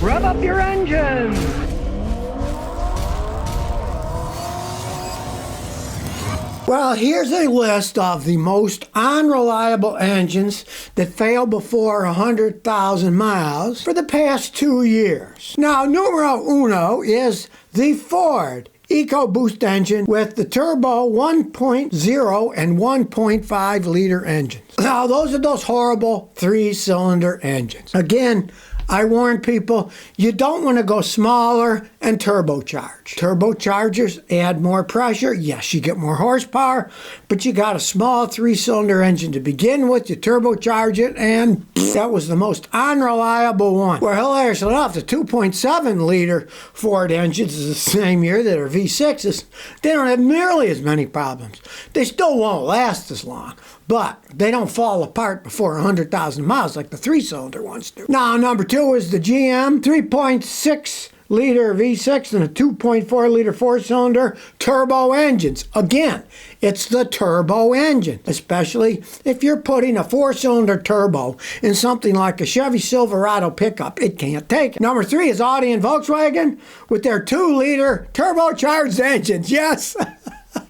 Rev up your engines! Well, here's a list of the most unreliable engines that failed before 100,000 miles for the past 2 years. Now, numero uno is the Ford EcoBoost engine with the turbo 1.0 and 1.5 liter engines. Now, those are those horrible 3-cylinder engines. Again, I warn people, you don't want to go smaller and turbocharge. Turbochargers add more pressure. Yes, you get more horsepower, but you got a small 3-cylinder engine to begin with. You turbocharge it, and that was the most unreliable one. Well, hilariously enough, the 2.7 liter Ford engines is the same year that are V6s. They don't have nearly as many problems. They still won't last as long, but they don't fall apart before 100,000 miles like the 3-cylinder ones do. Now, number 2 is the GM 3.6 liter V6 and a 2.4 liter 4-cylinder turbo engines. Again, it's the turbo engine, especially if you're putting a 4-cylinder turbo in something like a Chevy Silverado pickup. It can't take it. Number 3 is Audi and Volkswagen with their 2-liter turbocharged engines. Yes.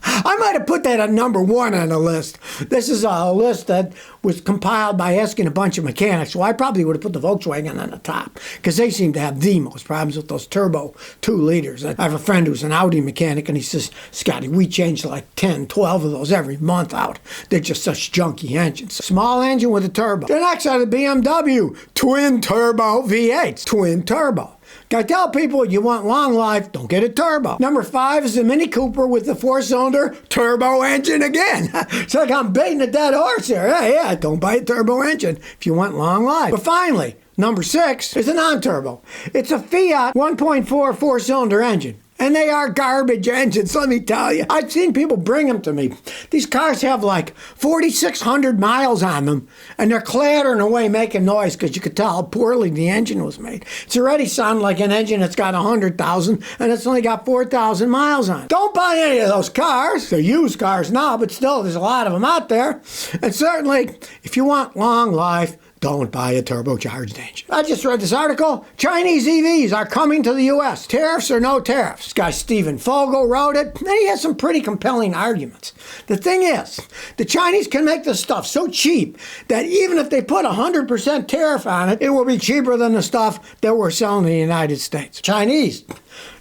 I might have put that at number 1 on the list. This is a list that was compiled by asking a bunch of mechanics, so I probably would have put the Volkswagen on the top because they seem to have the most problems with those turbo 2 liters. I have a friend who's an Audi mechanic, and he says, Scotty, we change like 10, 12 of those every month out. They're just such junky engines. Small engine with a turbo. The next are the BMW twin turbo V8s. Twin turbo. I tell people, you want long life, don't get a turbo. Number 5 is the Mini Cooper with the 4-cylinder turbo engine again. It's like I'm baiting a dead horse here. Yeah, don't buy a turbo engine if you want long life. But finally, number 6 is a non-turbo. It's a Fiat 1.4 4-cylinder engine. And they are garbage engines, let me tell you. I've seen people bring them to me. These cars have like 4,600 miles on them, and they're clattering away making noise because you could tell how poorly the engine was made. It's already sounding like an engine that's got 100,000, and it's only got 4,000 miles on it. Don't buy any of those cars. They're used cars now, but still, there's a lot of them out there. And certainly, if you want long life, don't buy a turbocharged engine. I just read this article. Chinese EVs are coming to the U.S. Tariffs or no tariffs. This guy Stephen Fogel wrote it, and he has some pretty compelling arguments. The thing is, the Chinese can make this stuff so cheap that even if they put 100% tariff on it, it will be cheaper than the stuff that we're selling in the United States. Chinese,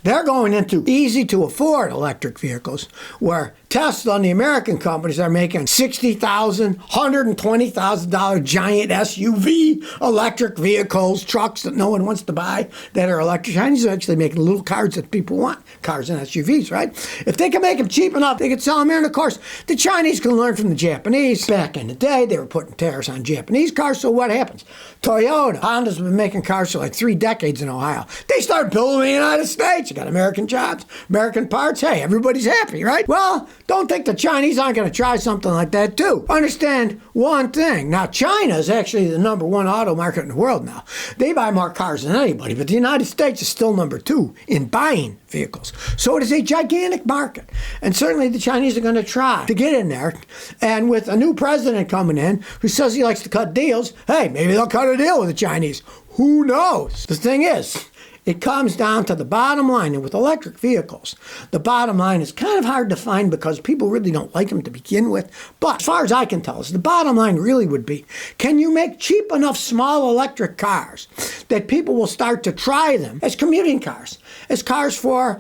they're going into easy-to-afford electric vehicles, where Tesla and the American companies are making $60,000, $120,000 giant SUV electric vehicles, trucks that no one wants to buy that are electric. Chinese are actually making little cars that people want, cars and SUVs, right? If they can make them cheap enough, they can sell them here. And of course, the Chinese can learn from the Japanese. Back in the day, they were putting tariffs on Japanese cars, so what happens? Toyota, Honda's been making cars for like 3 decades in Ohio. They start building in the United States. You got American jobs, American parts. Hey, everybody's happy, right? Well, don't think the Chinese aren't going to try something like that too. Understand one thing. Now, China is actually the number 1 auto market in the world now. They buy more cars than anybody, but the United States is still number 2 in buying vehicles. So it is a gigantic market. And certainly the Chinese are going to try to get in there. And with a new president coming in who says he likes to cut deals, hey, maybe they'll cut a deal with the Chinese. Who knows? The thing is, it comes down to the bottom line. And with electric vehicles, the bottom line is kind of hard to find because people really don't like them to begin with. But as far as I can tell, the bottom line really would be, can you make cheap enough small electric cars that people will start to try them as commuting cars, as cars for,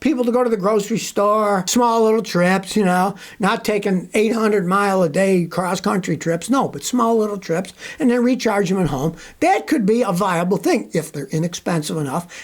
people to go to the grocery store, small little trips, not taking 800-mile-a-day cross-country trips, no, but small little trips, and then recharge them at home. That could be a viable thing if they're inexpensive enough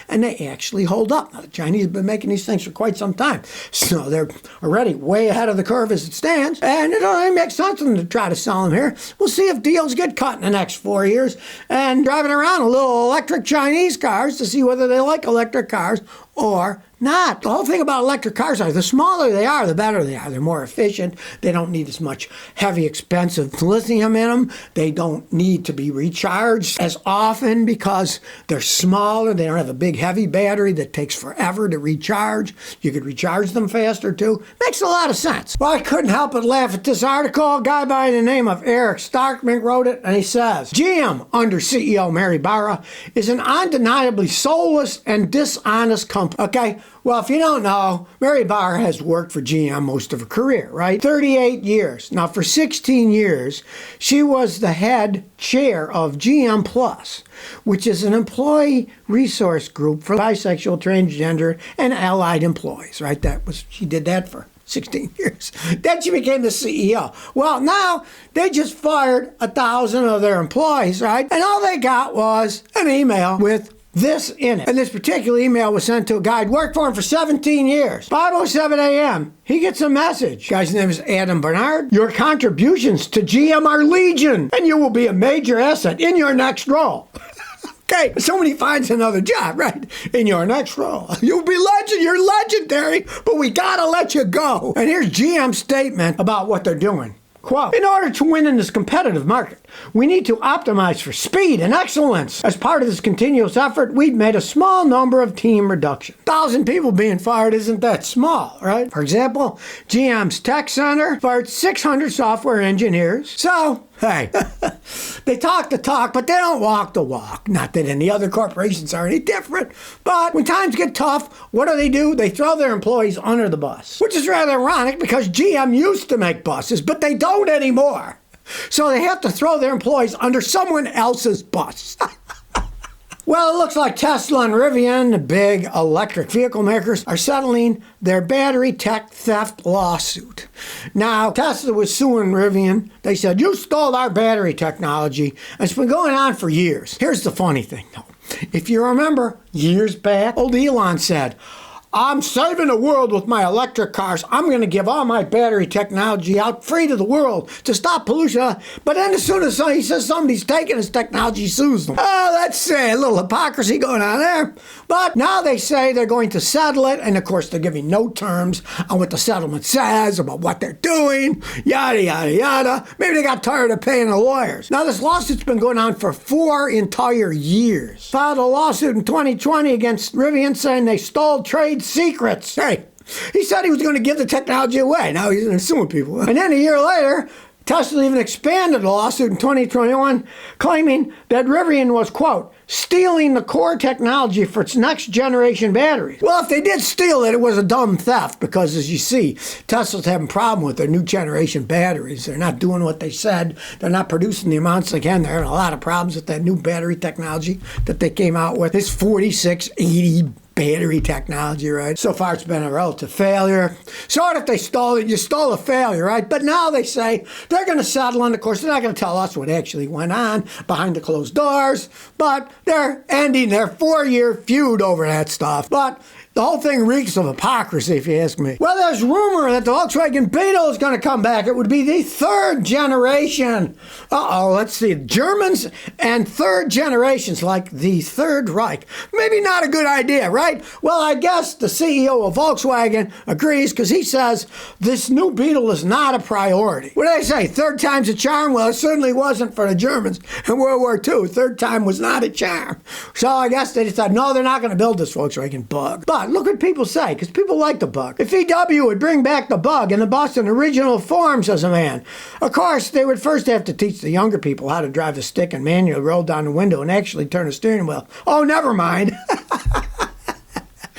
and they actually hold up. Now, the Chinese have been making these things for quite some time, so they're already way ahead of the curve as it stands, and it only makes sense for them to try to sell them here. We'll see if deals get cut in the next 4 years, and driving around a little electric Chinese cars to see whether they like electric cars or not. The whole thing about electric cars are the smaller they are, the better they are. They're more efficient. They don't need as much heavy, expensive lithium in them. They don't need to be recharged as often because they're smaller. They don't have a big, heavy battery that takes forever to recharge. You could recharge them faster, too. Makes a lot of sense. Well, I couldn't help but laugh at this article. A guy by the name of Eric Starkman wrote it, and he says, GM, under CEO Mary Barra, is an undeniably soulless and dishonest company. Okay? Well, if you don't know, Mary Barra has worked for GM most of her career, right? 38 years. Now, for 16 years, she was the head chair of GM Plus, which is an employee resource group for bisexual, transgender, and allied employees, right? She did that for 16 years. Then she became the CEO. Well, now they just fired 1,000 of their employees, right? And all they got was an email with this in it. And this particular email was sent to a guy who'd worked for him for 17 years. 5:07 a.m. He gets a message. Guy's name is Adam Bernard. Your contributions to GM are legion, and you will be a major asset in your next role. Okay, somebody finds another job, right? In your next role. You'll be legend, you're legendary, but we gotta let you go. And here's GM's statement about what they're doing. Quote, in order to win in this competitive market, we need to optimize for speed and excellence. As part of this continuous effort, we've made a small number of team reductions. 1,000 people being fired isn't that small, right? For example, GM's Tech Center fired 600 software engineers. So, hey, they talk the talk, but they don't walk the walk. Not that any other corporations are any different, but when times get tough, what do? They throw their employees under the bus, which is rather ironic because GM used to make buses, but they don't anymore. So they have to throw their employees under someone else's bus. Well, it looks like Tesla and Rivian, the big electric vehicle makers, are settling their battery tech theft lawsuit. Now, Tesla was suing Rivian. They said, you stole our battery technology. And it's been going on for years. Here's the funny thing, though. If you remember, years back, old Elon said, I'm saving the world with my electric cars. I'm going to give all my battery technology out free to the world to stop pollution. But then as soon as he says somebody's taking his technology, he sues them. Oh, that's a little hypocrisy going on there. But now they say they're going to settle it. And of course, they're giving no terms on what the settlement says about what they're doing. Yada, yada, yada. Maybe they got tired of paying the lawyers. Now, this lawsuit's been going on for 4 entire years. Filed a lawsuit in 2020 against Rivian saying they stole trade secrets. Hey, he said he was going to give the technology away. Now he's suing people. And then a year later, Tesla even expanded the lawsuit in 2021, claiming that Rivian was, quote, stealing the core technology for its next generation batteries. Well, if they did steal it, it was a dumb theft because, as you see, Tesla's having a problem with their new generation batteries. They're not doing what they said. They're not producing the amounts they can. They're having a lot of problems with that new battery technology that they came out with. It's 4680 battery technology, right? So far, it's been a relative failure. Sort of, if they stole it, you stole a failure, right? But now they say they're going to settle, and of course, they're not going to tell us what actually went on behind the closed doors, but they're ending their 4-year feud over that stuff. But the whole thing reeks of hypocrisy, if you ask me. Well, there's rumor that the Volkswagen Beetle is going to come back. It would be the 3rd generation. Let's see. Germans and 3rd generations, like the Third Reich. Maybe not a good idea, right? Well, I guess the CEO of Volkswagen agrees because he says this new Beetle is not a priority. What do they say? 3rd time's a charm? Well, it certainly wasn't for the Germans in World War II. 3rd time was not a charm. So I guess they decided, no, they're not going to build this Volkswagen Bug. But look what people say, because people like the Bug. If VW would bring back the Bug in the Boston original form, says a man, of course, they would first have to teach the younger people how to drive the stick and manually roll down the window and actually turn the steering wheel. Oh, never mind.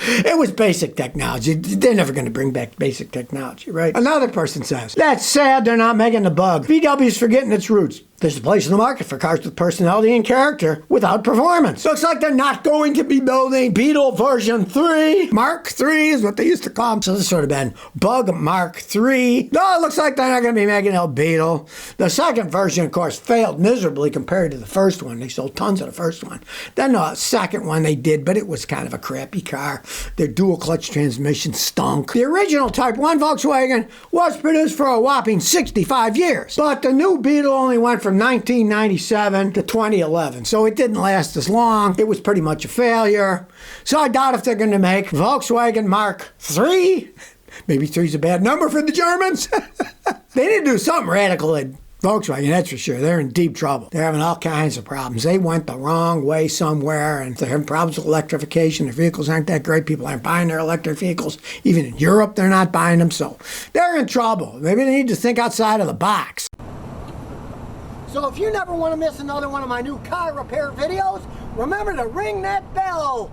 It was basic technology. They're never going to bring back basic technology, right? Another person says, that's sad they're not making the Bug. VW's forgetting its roots. There's a place in the market for cars with personality and character without performance. Looks like they're not going to be building Beetle version 3. Mark 3 is what they used to call them. So this sort of been Bug Mark 3. No, it looks like they're not going to be making a Beetle. The second version, of course, failed miserably compared to the first one. They sold tons of the first one. Then the second one they did, but it was kind of a crappy car. Their dual clutch transmission stunk. The original Type 1 Volkswagen was produced for a whopping 65 years. But the new Beetle only went for from 1997 to 2011, so it didn't last as long. It was pretty much a failure. So I doubt if they're going to make Volkswagen Mark III. Maybe three's a bad number for the Germans. They need to do something radical at Volkswagen, that's for sure. They're in deep trouble. They're having all kinds of problems. They went the wrong way somewhere, and they're having problems with electrification. Their vehicles aren't that great. People aren't buying their electric vehicles. Even in Europe, they're not buying them, so they're in trouble. Maybe they need to think outside of the box. So if you never want to miss another one of my new car repair videos, remember to ring that bell.